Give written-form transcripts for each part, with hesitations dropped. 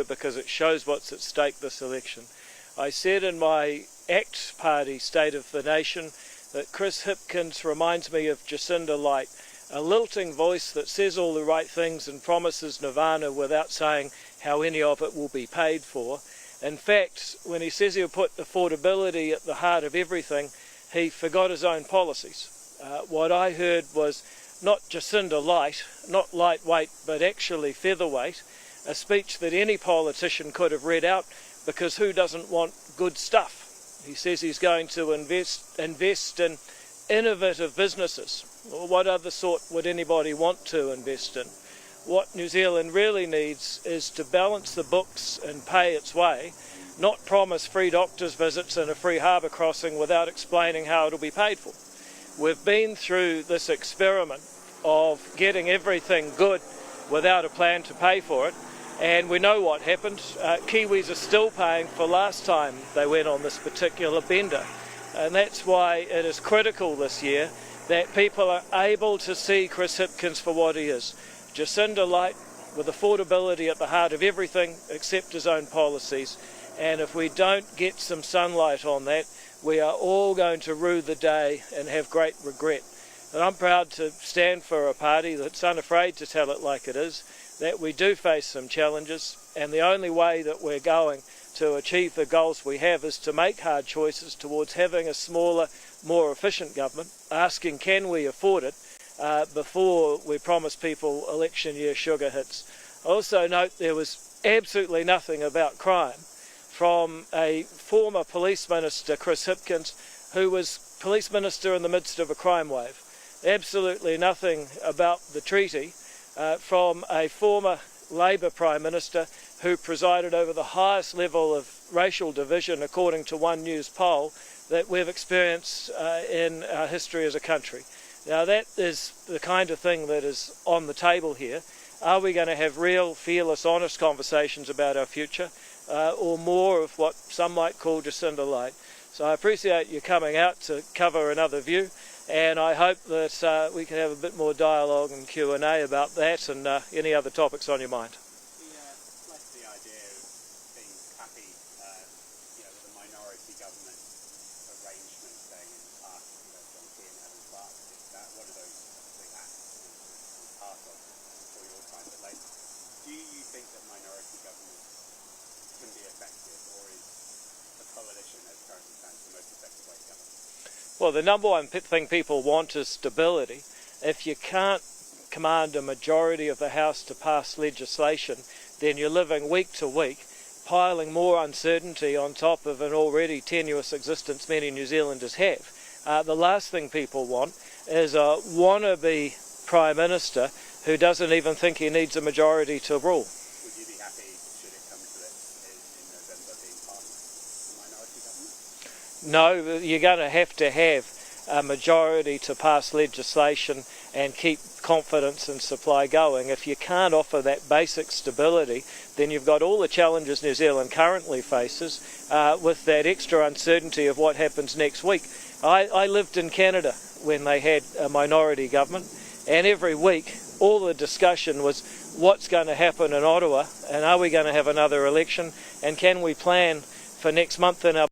because it shows what's at stake this election. I said in my ACT Party State of the Nation that Chris Hipkins reminds me of Jacinda Light, a lilting voice that says all the right things and promises nirvana without saying how any of it will be paid for. In fact, when he says he'll put affordability at the heart of everything, he forgot his own policies. What I heard was not Jacinda Light, not lightweight, but actually featherweight, a speech that any politician could have read out, because who doesn't want good stuff? He says he's going to invest in innovative businesses. Well, what other sort would anybody want to invest in? What New Zealand really needs is to balance the books and pay its way, not promise free doctors' visits and a free harbour crossing without explaining how it'll be paid for. We've been through this experiment of getting everything good without a plan to pay for it, and we know what happened. Kiwis are still paying for last time they went on this particular bender, and that's why it is critical this year that people are able to see Chris Hipkins for what he is. Jacinda Light with affordability at the heart of everything except his own policies, and if we don't get some sunlight on that, we are all going to rue the day and have great regret. And I'm proud to stand for a party that's unafraid to tell it like it is, that we do face some challenges, and the only way that we're going to achieve the goals we have is to make hard choices towards having a smaller, more efficient government, asking can we afford it before we promise people election year sugar hits. I also note there was absolutely nothing about crime from a former police minister, Chris Hipkins, who was police minister in the midst of a crime wave. Absolutely nothing about the treaty from a former Labour Prime Minister who presided over the highest level of racial division, according to One News poll, that we've experienced in our history as a country. Now that is the kind of thing that is on the table here. Are we going to have real, fearless, honest conversations about our future, or more of what some might call Jacinda Light? So I appreciate you coming out to cover another view, and I hope that we can have a bit more dialogue and Q&A about that and any other topics on your mind. We like the idea of being happy with a minority government arrangement saying in the past, John Key and Adam Clark did that. One of those big acts was part of for your time. But do you think that minority government can be effective, or is a coalition as currently stands the most effective way to govern? Well, the number one thing people want is stability. If you can't command a majority of the House to pass legislation, then you're living week to week, piling more uncertainty on top of an already tenuous existence many New Zealanders have. The last thing people want is a wannabe Prime Minister who doesn't even think he needs a majority to rule. Would you be happy, should it come to it, in November being Parliament, a minority government? No, you're going to have a majority to pass legislation and keep confidence and supply going. If you can't offer that basic stability, then you've got all the challenges New Zealand currently faces with that extra uncertainty of what happens next week. I lived in Canada when they had a minority government, and every week all the discussion was what's going to happen in Ottawa, and are we going to have another election, and can we plan for next month in our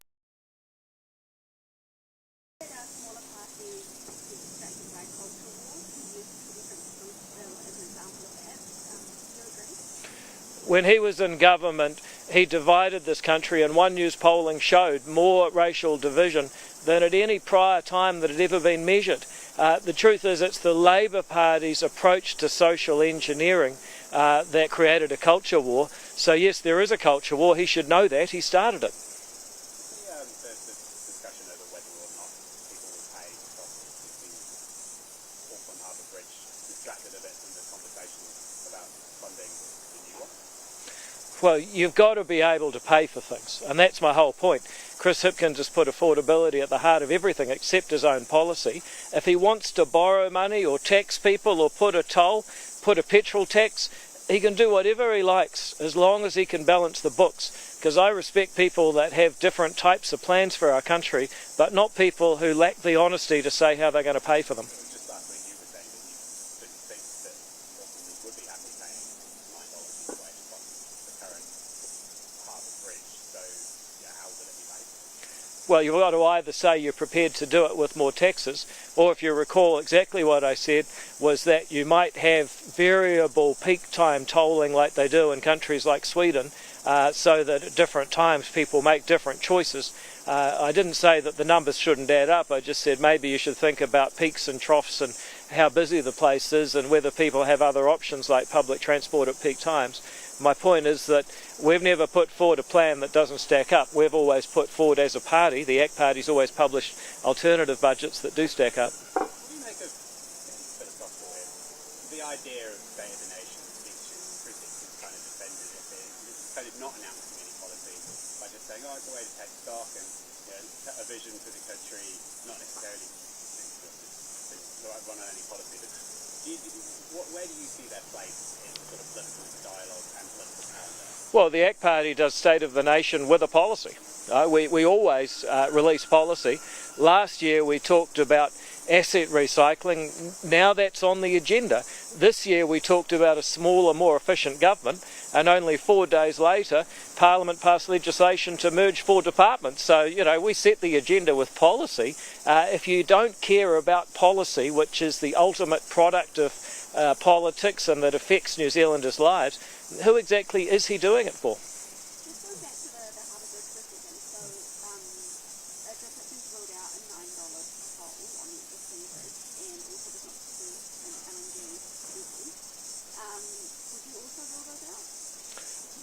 When he was in government, he divided this country, and One News polling showed more racial division than at any prior time that had ever been measured. The truth is it's the Labour Party's approach to social engineering that created a culture war. So yes, there is a culture war. He should know that. He started it. The discussion over whether or not people will pay costs between Auckland Harbour Bridge distracted a bit from the conversation about funding the new one. Well, you've got to be able to pay for things, and that's my whole point. Chris Hipkins has put affordability at the heart of everything except his own policy. If he wants to borrow money or tax people or put a toll, put a petrol tax, he can do whatever he likes as long as he can balance the books. Because I respect people that have different types of plans for our country, but not people who lack the honesty to say how they're going to pay for them. Just last week you were saying that you didn't think that Auckland would be happy paying $9 each way across the current well, you've got to either say you're prepared to do it with more taxes, or if you recall exactly what I said, was that you might have variable peak time tolling like they do in countries like Sweden, so that at different times people make different choices. I didn't say that the numbers shouldn't add up, I just said maybe you should think about peaks and troughs and how busy the place is and whether people have other options like public transport at peak times. My point is that we've never put forward a plan that doesn't stack up. We've always put forward as a party, the ACT Party's always published alternative budgets that do stack up. What do you make of, philosophical here, the idea of State of the Nation distinction? Critics have kind of defended it. It's kind of not announcing any policy by just saying, oh, it's a way to take stock and a vision for the country, not necessarily run on any policy. Where do you see their place in sort of political dialogue and political power? Well, the ACT Party does State of the Nation with a policy. We always release policy. Last year we talked about asset recycling. Now that's on the agenda. This year we talked about a smaller, more efficient government, and only 4 days later Parliament passed legislation to merge 4 departments. So, we set the agenda with policy. If you don't care about policy, which is the ultimate product of politics and that affects New Zealanders' lives, who exactly is he doing it for?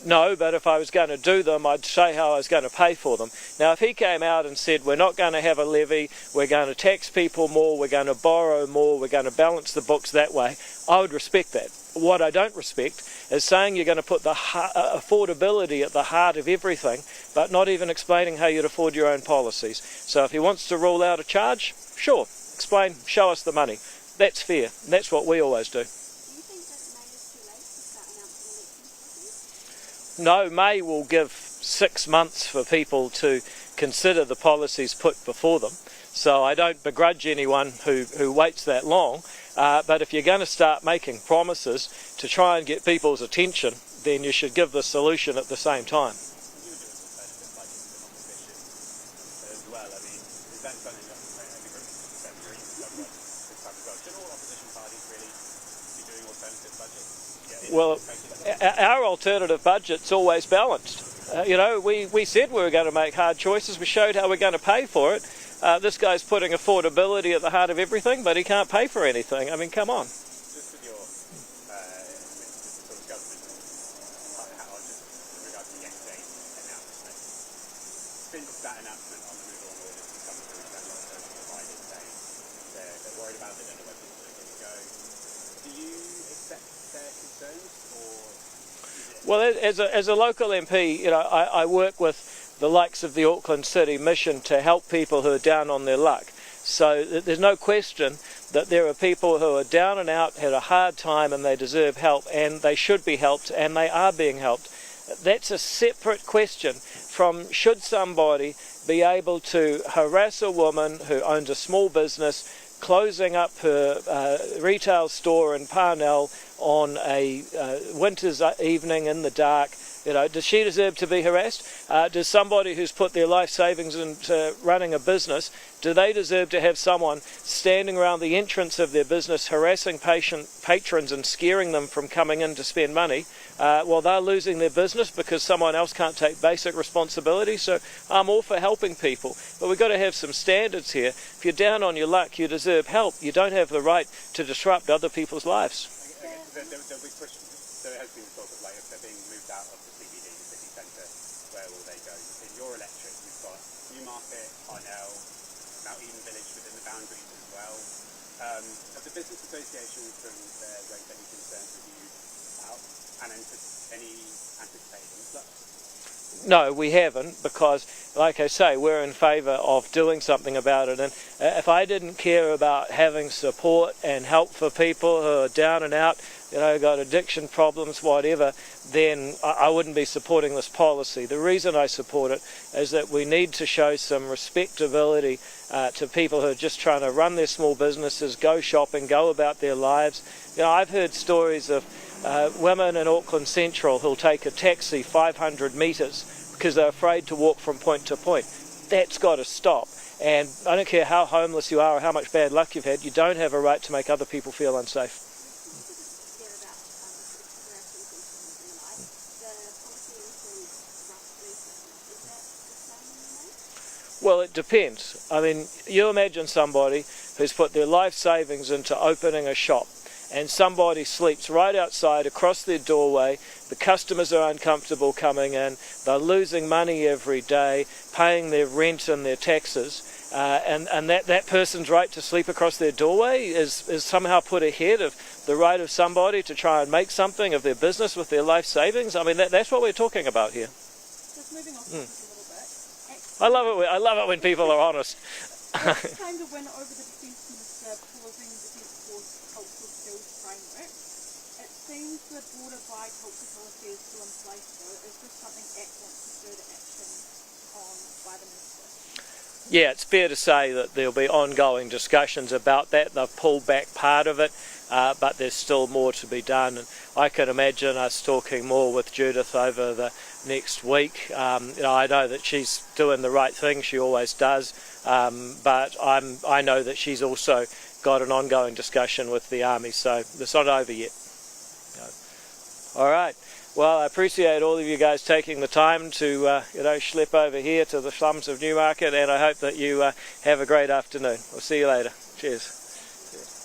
No, but if I was going to do them, I'd say how I was going to pay for them. Now, if he came out and said, we're not going to have a levy, we're going to tax people more, we're going to borrow more, we're going to balance the books that way, I would respect that. What I don't respect is saying you're going to put the affordability at the heart of everything, but not even explaining how you'd afford your own policies. So if he wants to rule out a charge, sure, explain, show us the money. That's fair. That's what we always do. No, May will give 6 months for people to consider the policies put before them. So I don't begrudge anyone who waits that long. But if you're going to start making promises to try and get people's attention, then you should give the solution at the same time. Well, our alternative budget's always balanced. We said we were going to make hard choices. We showed how we're going to pay for it. This guy's putting affordability at the heart of everything, but he can't pay for anything. I mean, come on. Just with your sort of government, just regarding the yesterday announcement, since that announcement on the removal of orders has come through, that lot of providers saying they're worried about it, they don't know where people are going to go. Do you accept their concerns, or? Well, as a local MP, I work with the likes of the Auckland City Mission to help people who are down on their luck. So there's no question that there are people who are down and out, had a hard time, and they deserve help, and they should be helped, and they are being helped. That's a separate question from should somebody be able to harass a woman who owns a small business, closing up her retail store in Parnell on a winter's evening in the dark. Does she deserve to be harassed? Does somebody who's put their life savings into running a business, do they deserve to have someone standing around the entrance of their business harassing patrons and scaring them from coming in to spend money while they're losing their business because someone else can't take basic responsibility? So I'm all for helping people, but we've got to have some standards here. If you're down on your luck, you deserve help. You don't have the right to disrupt other people's lives. There has been talk of if they're being moved out of the CBD, the city centre, where will they go? In your electorate, you've got Newmarket, Parnell, Mount Eden Village within the boundaries as well. Have the business associations raised any concerns with you about any anticipated influx? No, we haven't, because, like I say, we're in favour of doing something about it. And if I didn't care about having support and help for people who are down and out, got addiction problems, whatever, then I wouldn't be supporting this policy. The reason I support it is that we need to show some respectability to people who are just trying to run their small businesses, go shopping, go about their lives. I've heard stories of women in Auckland Central who'll take a taxi 500 metres because they're afraid to walk from point to point. That's got to stop. And I don't care how homeless you are or how much bad luck you've had, you don't have a right to make other people feel unsafe. Well, it depends. I mean, you imagine somebody who's put their life savings into opening a shop, and somebody sleeps right outside across their doorway. The customers are uncomfortable coming in, they're losing money every day, paying their rent and their taxes, and that person's right to sleep across their doorway is somehow put ahead of the right of somebody to try and make something of their business with their life savings. I mean, that's what we're talking about here. Just moving on a little bit. I love it when people are honest. It's kind of win over the Defence Minister pausing the Defence Force cultural skills framework. It seems the broader bi-cultural policy is still in place though. Is this something ACT wants to further action on by the Minister? Yeah, it's fair to say that there'll be ongoing discussions about that. They've pulled back part of it, but there's still more to be done. And I can imagine us talking more with Judith over the next week. I know that she's doing the right thing, she always does, but I know that she's also got an ongoing discussion with the Army, so it's not over yet. All right. Well, I appreciate all of you guys taking the time to schlep over here to the slums of Newmarket, and I hope that you have a great afternoon. We'll see you later. Cheers. Cheers.